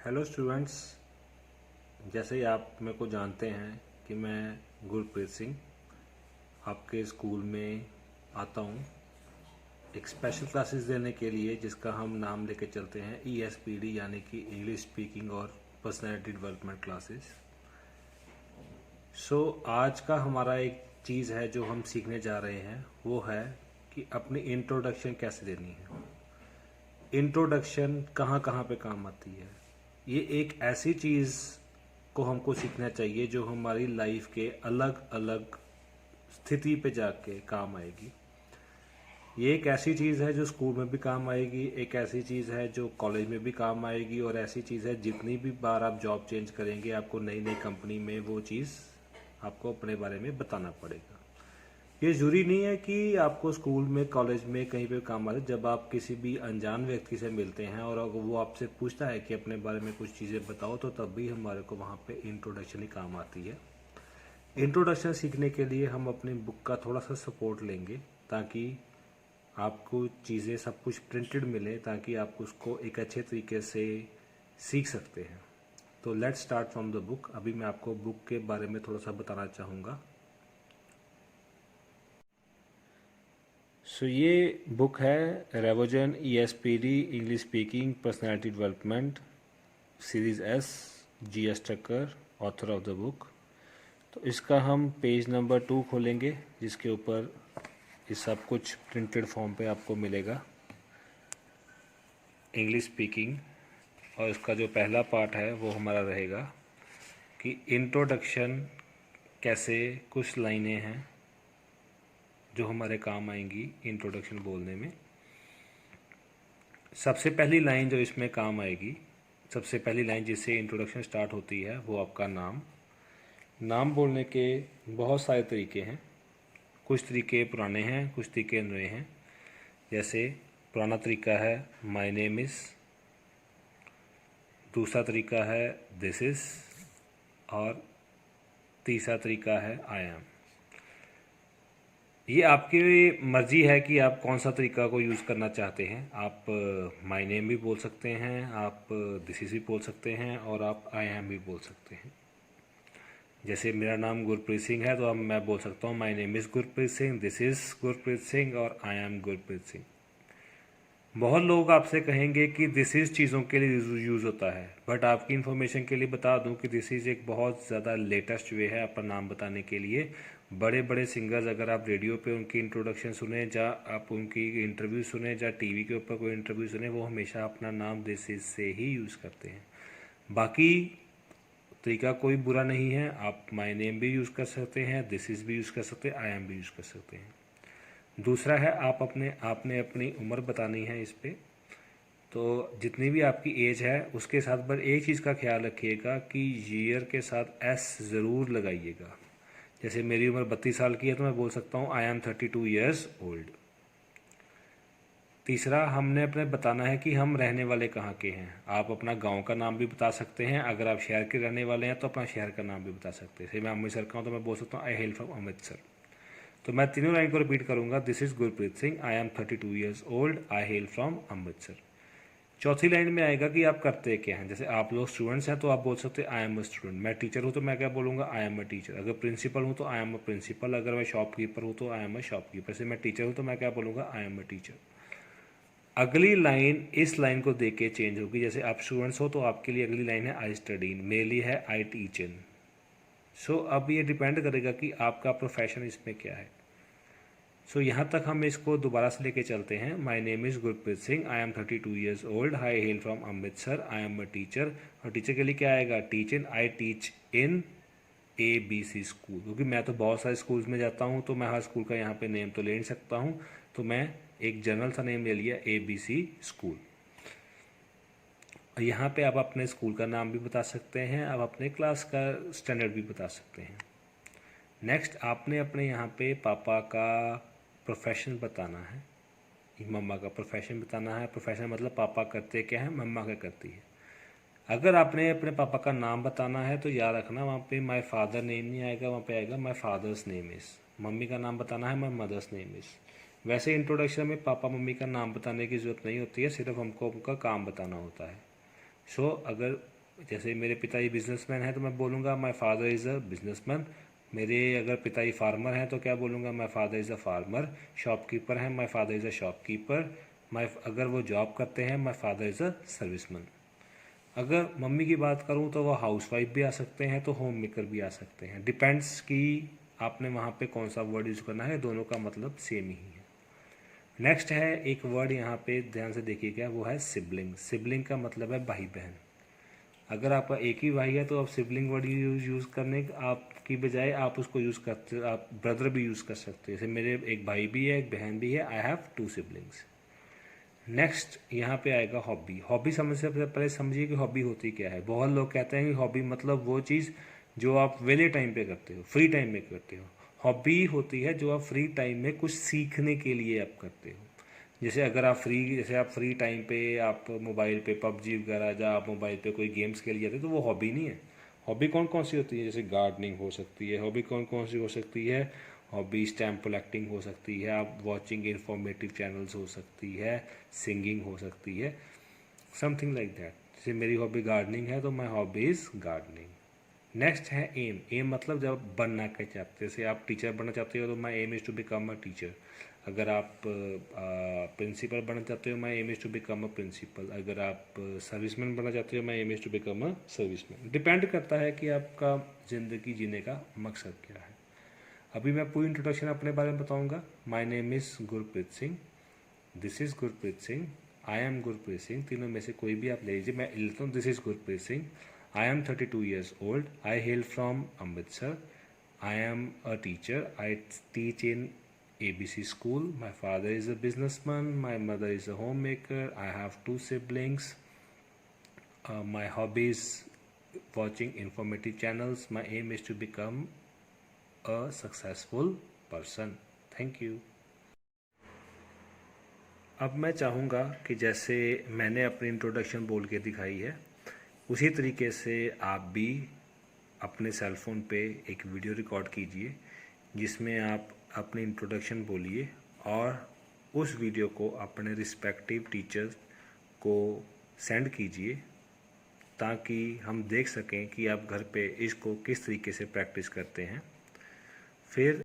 Hello students, जैसे ही आप मेरे को जानते हैं कि मैं गुरप्रीत सिंह आपके स्कूल में आता हूँ एक स्पेशल क्लासेस देने के लिए, जिसका हम नाम लेके चलते हैं ESPD यानी कि इंग्लिश स्पीकिंग और पर्सनैलिटी डेवलपमेंट क्लासेस। आज का हमारा एक चीज़ है जो हम सीखने जा रहे हैं, वो है कि अपनी इंट्रोडक्शन कैसे देनी है। इंट्रोडक्शन कहाँ कहाँ पे काम आती है। ये एक ऐसी चीज़ को हमको सीखना चाहिए जो हमारी लाइफ के अलग अलग स्थिति पे जाके काम आएगी। ये एक ऐसी चीज़ है जो स्कूल में भी काम आएगी, एक ऐसी चीज़ है जो कॉलेज में भी काम आएगी, और ऐसी चीज़ है जितनी भी बार आप जॉब चेंज करेंगे आपको नई नई कंपनी में वो चीज़ आपको अपने बारे में बताना पड़ेगा। ये ज़रूरी नहीं है कि आपको स्कूल में कॉलेज में कहीं पे काम आए। जब आप किसी भी अनजान व्यक्ति से मिलते हैं और अगर वो आपसे पूछता है कि अपने बारे में कुछ चीज़ें बताओ, तो तब भी हमारे को वहाँ पे इंट्रोडक्शन ही काम आती है। इंट्रोडक्शन सीखने के लिए हम अपनी बुक का थोड़ा सा सपोर्ट लेंगे, ताकि आपको चीज़ें सब कुछ प्रिंटेड मिले, ताकि आप उसको एक अच्छे तरीके से सीख सकते हैं। तो let's start from the book. अभी मैं आपको बुक के बारे में थोड़ा सा बताना चाहूँगा। ये बुक है रेवोजन ESPD English speaking personality development series S, GS टक्कर ऑथर ऑफ द बुक। तो इसका हम पेज नंबर 2 खोलेंगे, जिसके ऊपर ये सब कुछ प्रिंटेड फॉर्म पे आपको मिलेगा, इंग्लिश स्पीकिंग। और इसका जो पहला पार्ट है वो हमारा रहेगा कि इंट्रोडक्शन कैसे, कुछ लाइनें हैं जो हमारे काम आएंगी इंट्रोडक्शन बोलने में। सबसे पहली लाइन जो इसमें काम आएगी, सबसे पहली लाइन जिससे इंट्रोडक्शन स्टार्ट होती है, वो आपका नाम। नाम बोलने के बहुत सारे तरीके हैं। कुछ तरीके पुराने हैं, कुछ तरीके नए हैं। जैसे पुराना तरीका है माय नेम इज़, दूसरा तरीका है दिस इज़, और तीसरा तरीका है आई एम। ये आपकी मर्ज़ी है कि आप कौन सा तरीका को यूज़ करना चाहते हैं। आप माय नेम भी बोल सकते हैं, आप दिस इज़ भी बोल सकते हैं, और आप आई एम भी बोल सकते हैं। जैसे मेरा नाम गुरप्रीत सिंह है, तो अब मैं बोल सकता हूँ my name is Gurpreet Singh, this is Gurpreet Singh, और आई एम गुरप्रीत सिंह। बहुत लोग आपसे कहेंगे कि दिस इज़ चीज़ों के लिए यूज़ होता है, बट आपकी इन्फॉर्मेशन के लिए बता दूं कि दिस इज़ एक बहुत ज़्यादा लेटेस्ट वे है अपना नाम बताने के लिए। बड़े बड़े सिंगर्स, अगर आप रेडियो पे उनकी इंट्रोडक्शन सुने, या आप उनकी इंटरव्यू सुने, या टीवी के ऊपर कोई इंटरव्यू सुने, वो हमेशा अपना नाम दिस इज़ से ही यूज़ करते हैं। बाकी तरीका कोई बुरा नहीं है, आप माय नेम भी यूज़ कर सकते हैं, दिस इज़ भी यूज़ कर सकते हैं, आई एम भी यूज़ कर सकते हैं। दूसरा है आपने अपनी उम्र बतानी है इस पे। तो जितनी भी आपकी एज है उसके साथ, पर एक चीज़ का ख्याल रखिएगा कि ईयर के साथ S ज़रूर लगाइएगा। जैसे मेरी उम्र 32 साल की है, तो मैं बोल सकता हूँ आई एम 32 ईयर्स ओल्ड। तीसरा, हमने अपने बताना है कि हम रहने वाले कहाँ के हैं। आप अपना गांव का नाम भी बता सकते हैं। अगर आप शहर के रहने वाले हैं तो अपना शहर का नाम भी बता सकते हैं। जैसे मैं अमृतसर का हूँ, तो मैं बोल सकता हूँ आई हेल फ्रॉम अमृतसर। तो मैं तीनों लाइन को रिपीट करूंगा। This is Gurpreet Singh, I am 32 years old, I hello from Amritsar. चौथी लाइन में आएगा कि आप करते क्या हैं। जैसे आप लोग स्टूडेंट्स हैं, तो आप बोल सकते हैं आई एम अ स्टूडेंट। मैं टीचर हूँ, तो मैं क्या बोलूँगा, आई एम अ टीचर। अगर प्रिंसिपल हूँ तो आई एम अ प्रिंसिपल। अगर मैं शॉपकीपर हूँ तो आई एम अ शॉपकीपर। से मैं टीचर हूँ तो मैं क्या बोलूँगा, आई एम अ टीचर। अगली लाइन इस लाइन को देख के चेंज होगी। जैसे आप स्टूडेंट्स हो तो आपके लिए अगली लाइन है आई स्टडी इन, मेरे लिए है आई टीच इन। अब ये डिपेंड करेगा कि आपका प्रोफेशन इसमें क्या है। यहाँ तक हम इसको दोबारा से लेके चलते हैं। My name is Gurpreet Singh, I am 32 years old, I hello from Amritsar, I am a teacher. और टीचर के लिए क्या आएगा, teach in, I teach in ABC school. क्योंकि मैं तो बहुत सारे स्कूल्स में जाता हूँ, तो मैं हर स्कूल का यहाँ पे नेम तो ले नहीं सकता हूँ, तो मैं एक जनरल सा नेम ले लिया, ABC स्कूल। और यहाँ पे आप अपने स्कूल का नाम भी बता सकते हैं, आप अपने क्लास का स्टैंडर्ड भी बता सकते हैं। नेक्स्ट, आपने अपने यहाँ पे पापा का प्रोफेशन बताना है, मम्मा का प्रोफेशन बताना है। प्रोफेशन मतलब पापा करते क्या है, मम्मा क्या करती है। अगर आपने अपने पापा का नाम बताना है तो याद रखना, वहाँ पे माय फादर नेम नहीं आएगा, वहाँ पे आएगा my father's name is. Mummy का नाम बताना है, माय मदर्स नेम इज़। वैसे इंट्रोडक्शन में पापा मम्मी का नाम बताने की ज़रूरत नहीं होती है, सिर्फ हमको उनका काम बताना होता है। अगर जैसे मेरे पिताजी बिजनेसमैन हैं तो मैं बोलूँगा my father is a businessman. मेरे अगर पिताजी फार्मर हैं तो क्या बोलूँगा, my father is a farmer. Shopkeeper हैं, my father is a shopkeeper. अगर वो जॉब करते हैं, my father is a serviceman. अगर मम्मी की बात करूँ तो वो हाउसवाइफ भी आ सकते हैं, तो होम मेकर भी आ सकते हैं। डिपेंड्स कि आपने वहाँ पे कौन सा वर्ड यूज़ करना है, दोनों का मतलब सेम ही है। नेक्स्ट है एक वर्ड यहाँ पे ध्यान से देखिएगा, वो है सिबलिंग। सिबलिंग का मतलब है भाई बहन। अगर आपका एक ही भाई है तो आप सिबलिंग वर्ड यूज़ करने आपकी बजाय आप उसको यूज़ करते, आप ब्रदर भी यूज़ कर सकते हैं। जैसे मेरे एक भाई भी है, एक बहन भी है, आई हैव 2 सिबलिंग्स। नेक्स्ट यहाँ पे आएगा हॉबी। हॉबी समझ से पहले समझिए कि हॉबी होती क्या है। बहुत लोग कहते हैं कि हॉबी मतलब वो चीज़ जो आप वेले टाइम पे करते हो, फ्री टाइम में करते हो। हॉबी होती है जो आप फ्री टाइम में कुछ सीखने के लिए आप करते हो। जैसे आप फ्री टाइम पे आप मोबाइल पे पबजी वगैरह, या आप मोबाइल पे कोई गेम्स खेल जाते हो, तो वो हॉबी नहीं है। हॉबी कौन कौन सी होती है, जैसे गार्डनिंग हो सकती है। हॉबी कौन कौन सी हो सकती है, हॉबी स्टैम्प कलेक्टिंग हो सकती है, आप वॉचिंग इंफॉर्मेटिव चैनल्स हो सकती है, सिंगिंग हो सकती है, समथिंग लाइक दैट। जैसे मेरी हॉबी गार्डनिंग है तो my hobby is gardening. Next है एम। एम मतलब जब बनना क्या चाहते हैं, जैसे आप टीचर बनना चाहते हो तो my aim is to become a teacher. अगर आप प्रिंसिपल बनना चाहते हो, my aim is to become a principal. अगर आप सर्विसमैन बनना चाहते हो, my aim is to become a serviceman. Depend करता है कि आपका ज़िंदगी जीने का मकसद क्या है। अभी मैं पूरी इंट्रोडक्शन अपने बारे में बताऊंगा। My name is Gurpreet Singh, this is Gurpreet Singh, I am Gurpreet Singh. तीनों में से कोई भी आप ले लीजिए, मैं लेता हूँ this is Gurpreet Singh. I am 32 years old, I hello from Amritsar, I am a teacher, I teach in ABC school. My father is a businessman, my mother is a homemaker, I have 2 siblings. My hobbies watching informative channels. My aim is to become a successful person. Thank you. अब मैं चाहूँगा कि जैसे मैंने अपनी introduction बोल के दिखाई है, उसी तरीके से आप भी अपने सेल फ़ोन पे एक वीडियो रिकॉर्ड कीजिए जिसमें आप अपनी इंट्रोडक्शन बोलिए, और उस वीडियो को अपने रिस्पेक्टिव टीचर्स को सेंड कीजिए, ताकि हम देख सकें कि आप घर पे इसको किस तरीके से प्रैक्टिस करते हैं। फिर